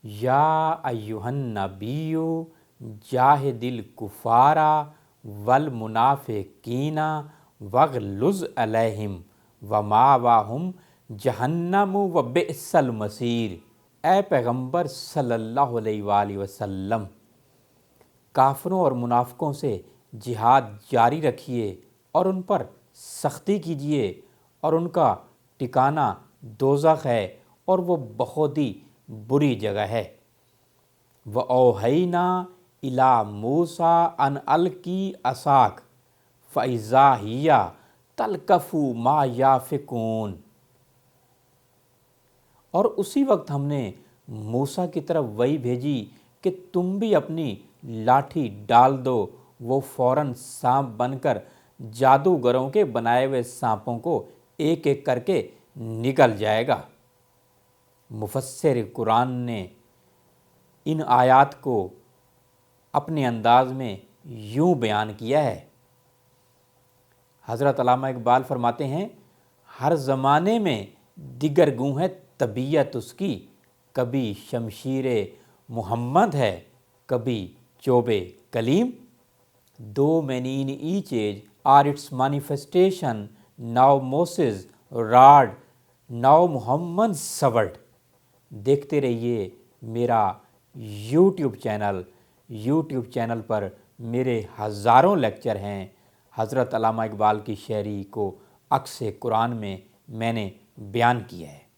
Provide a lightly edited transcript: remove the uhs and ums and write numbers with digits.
یا ایہا النبی جاہدل کفارا والمنافقین واغلظ علیہم ومأواہم جہنم وبئس المصیر۔ اے پیغمبر صلی اللہ علیہ وآلہ وسلم، کافروں اور منافقوں سے جہاد جاری رکھیے اور ان پر سختی کیجیے، اور ان کا ٹھکانہ دوزخ ہے اور وہ بہت ہی بری جگہ ہے۔ وَأَوْحَيْنَا إِلَىٰ مُوسَىٰ أَنْ أَلْقِ عَصَاكَ فَإِذَا هِيَ تَلْقَفُ مَا يَأْفِكُونَ۔ اور اسی وقت ہم نے موسیٰ کی طرف وحی بھیجی کہ تم بھی اپنی لاٹھی ڈال دو، وہ فوراً سانپ بن کر جادوگروں کے بنائے ہوئے سانپوں کو ایک ایک کر کے نگل جائے گا۔ مفسر قرآن نے ان آیات کو اپنے انداز میں یوں بیان کیا ہے۔ حضرت علامہ اقبال فرماتے ہیں، ہر زمانے میں دیگر گوں ہے طبیعت اس کی، کبھی شمشیر محمد ہے کبھی چوب کلیم۔ دو many in each age are its manifestation, now Moses rod, now Muhammad sword۔ دیکھتے رہیے میرا یوٹیوب چینل پر میرے ہزاروں لیکچر ہیں۔ حضرت علامہ اقبال کی شاعری کو عکس قرآن میں نے بیان کیا ہے۔